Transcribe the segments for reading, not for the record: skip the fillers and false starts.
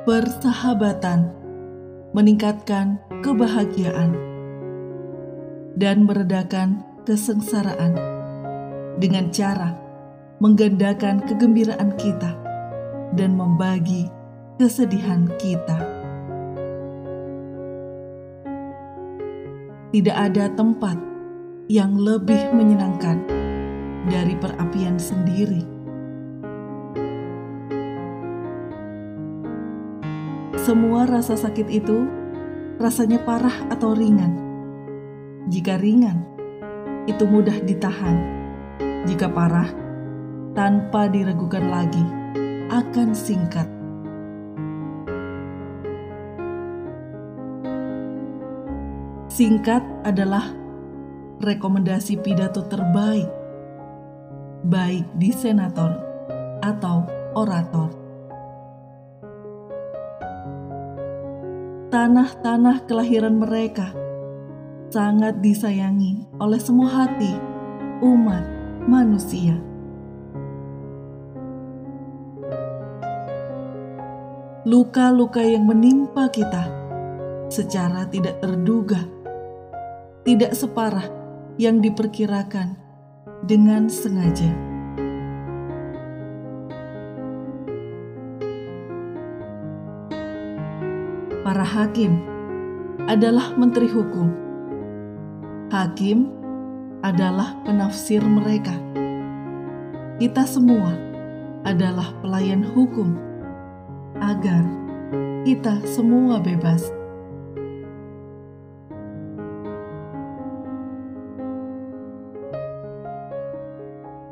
persahabatan, meningkatkan kebahagiaan, dan meredakan kesengsaraan dengan cara menggandakan kegembiraan kita dan membagi kesedihan kita. Tidak ada tempat yang lebih menyenangkan dari perapian sendiri. Semua rasa sakit itu rasanya parah atau ringan. Jika ringan, itu mudah ditahan. Jika parah, tanpa diragukan lagi, akan singkat. Singkat adalah rekomendasi pidato terbaik, baik di senator atau orator. Tanah-tanah kelahiran mereka sangat disayangi oleh semua hati umat manusia. Luka-luka yang menimpa kita secara tidak terduga, tidak separah yang diperkirakan dengan sengaja. Para hakim adalah menteri hukum. Hakim adalah penafsir mereka. Kita semua adalah pelayan hukum agar kita semua bebas.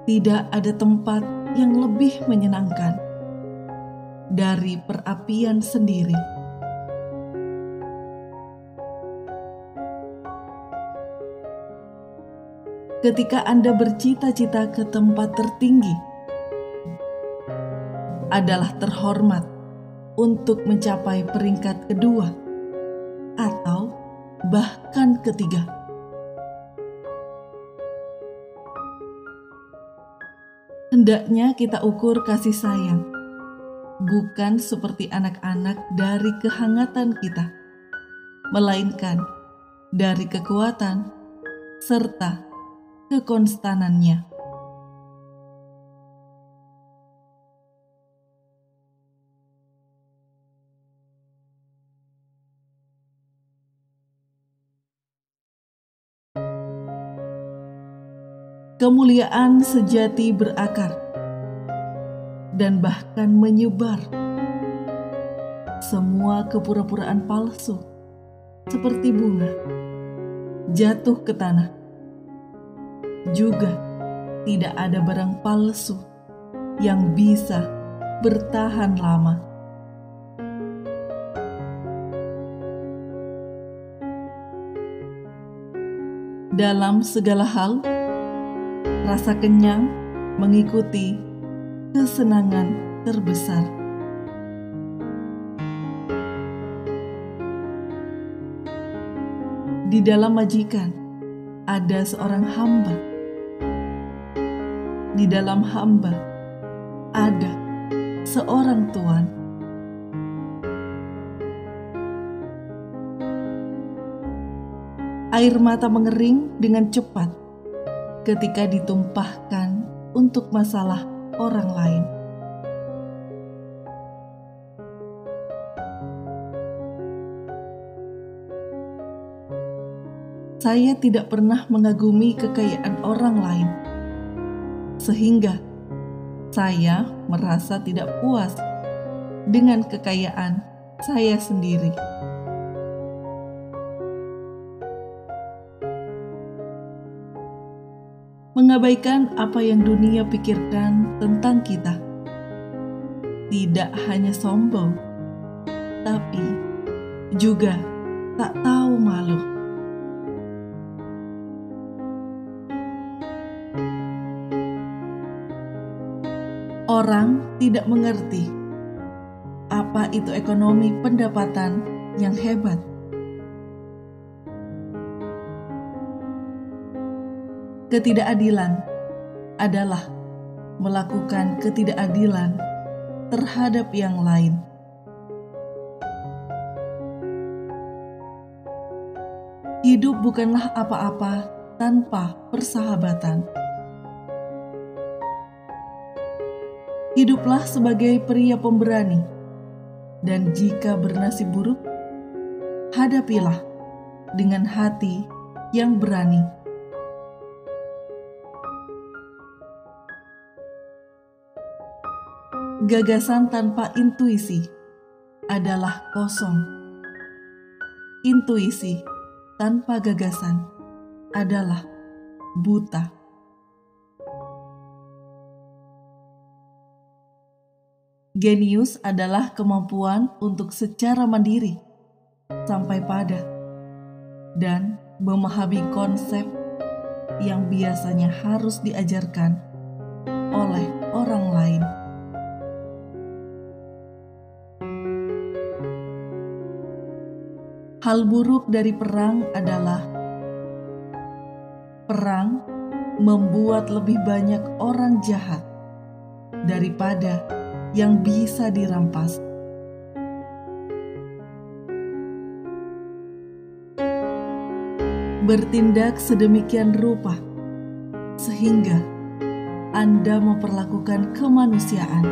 Tidak ada tempat yang lebih menyenangkan dari perapian sendiri. Ketika Anda bercita-cita ke tempat tertinggi, adalah terhormat untuk mencapai peringkat kedua atau bahkan ketiga. Hendaknya kita ukur kasih sayang, bukan seperti anak-anak dari kehangatan kita, melainkan dari kekuatan serta kekonstanannya. Kemuliaan sejati berakar dan bahkan menyebar. Semua kepura-puraan palsu seperti bunga jatuh ke tanah. Juga tidak ada barang palsu yang bisa bertahan lama. Dalam segala hal, rasa kenyang mengikuti kesenangan terbesar. Di dalam majikan ada seorang hamba. Di dalam hamba ada seorang tuan. Air mata mengering dengan cepat ketika ditumpahkan untuk masalah orang lain. Saya tidak pernah mengagumi kekayaan orang lain, sehingga saya merasa tidak puas dengan kekayaan saya sendiri. Mengabaikan apa yang dunia pikirkan tentang kita tidak hanya sombong, tapi juga tak tahu malu. Orang tidak mengerti apa itu ekonomi pendapatan yang hebat. Ketidakadilan adalah melakukan ketidakadilan terhadap yang lain. Hidup bukanlah apa-apa tanpa persahabatan. Hiduplah sebagai pria pemberani, dan jika bernasib buruk, hadapilah dengan hati yang berani. Gagasan tanpa intuisi adalah kosong. Intuisi tanpa gagasan adalah buta. Genius adalah kemampuan untuk secara mandiri sampai pada dan memahami konsep yang biasanya harus diajarkan oleh orang lain. Hal buruk dari perang adalah perang membuat lebih banyak orang jahat daripada yang bisa dirampas. Bertindak sedemikian rupa sehingga Anda memperlakukan kemanusiaan,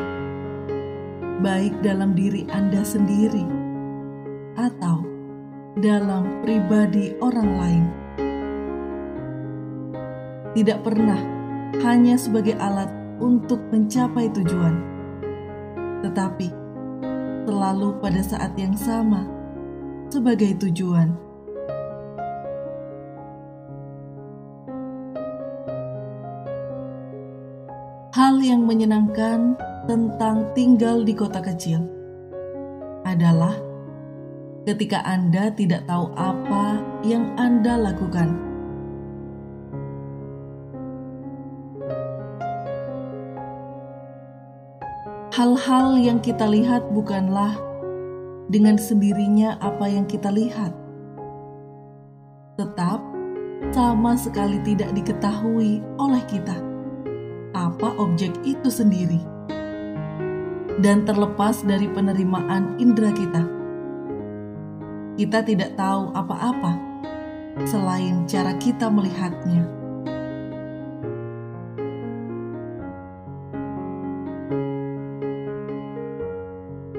baik dalam diri Anda sendiri atau dalam pribadi orang lain. Tidak pernah hanya sebagai alat untuk mencapai tujuan, tetapi selalu pada saat yang sama sebagai tujuan. Hal yang menyenangkan tentang tinggal di kota kecil adalah ketika Anda tidak tahu apa yang Anda lakukan. Hal-hal yang kita lihat bukanlah dengan sendirinya apa yang kita lihat, tetap sama sekali tidak diketahui oleh kita apa objek itu sendiri, dan terlepas dari penerimaan indera kita. Kita tidak tahu apa-apa selain cara kita melihatnya.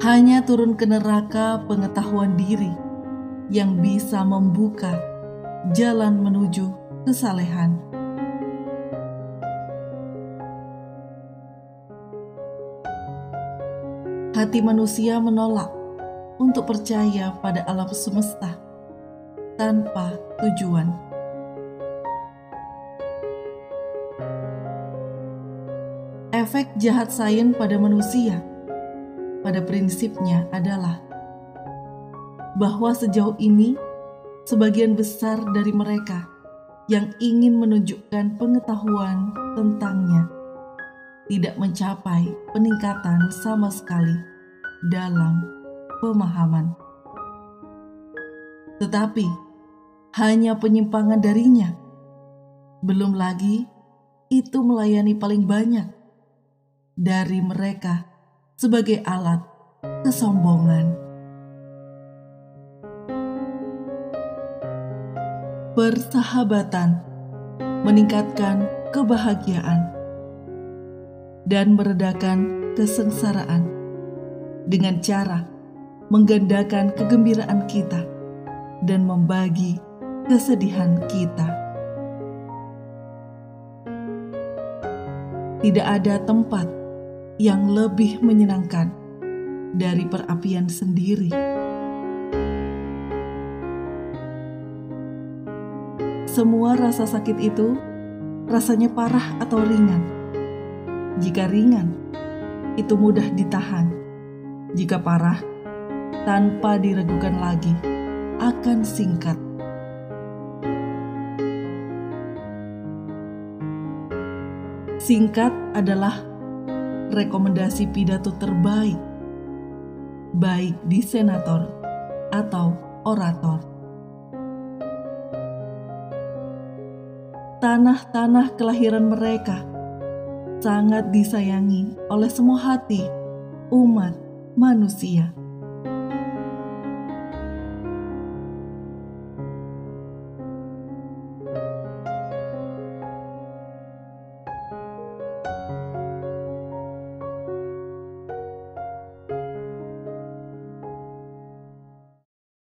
Hanya turun ke neraka pengetahuan diri yang bisa membuka jalan menuju kesalehan. Hati manusia menolak untuk percaya pada alam semesta tanpa tujuan. Efek jahat sains pada manusia pada prinsipnya adalah bahwa sejauh ini sebagian besar dari mereka yang ingin menunjukkan pengetahuan tentangnya tidak mencapai peningkatan sama sekali dalam pemahaman, tetapi hanya penyimpangan darinya. Belum lagi itu melayani paling banyak dari mereka sebagai alat kesombongan. Persahabatan meningkatkan kebahagiaan dan meredakan kesengsaraan dengan cara menggandakan kegembiraan kita dan membagi kesedihan kita. Tidak ada tempat yang lebih menyenangkan dari perapian sendiri. Semua rasa sakit itu rasanya parah atau ringan. Jika ringan, itu mudah ditahan. Jika parah, tanpa diragukan lagi, akan singkat. Singkat adalah rekomendasi pidato terbaik, baik di senator atau orator. Tanah-tanah kelahiran mereka sangat disayangi oleh semua hati umat manusia.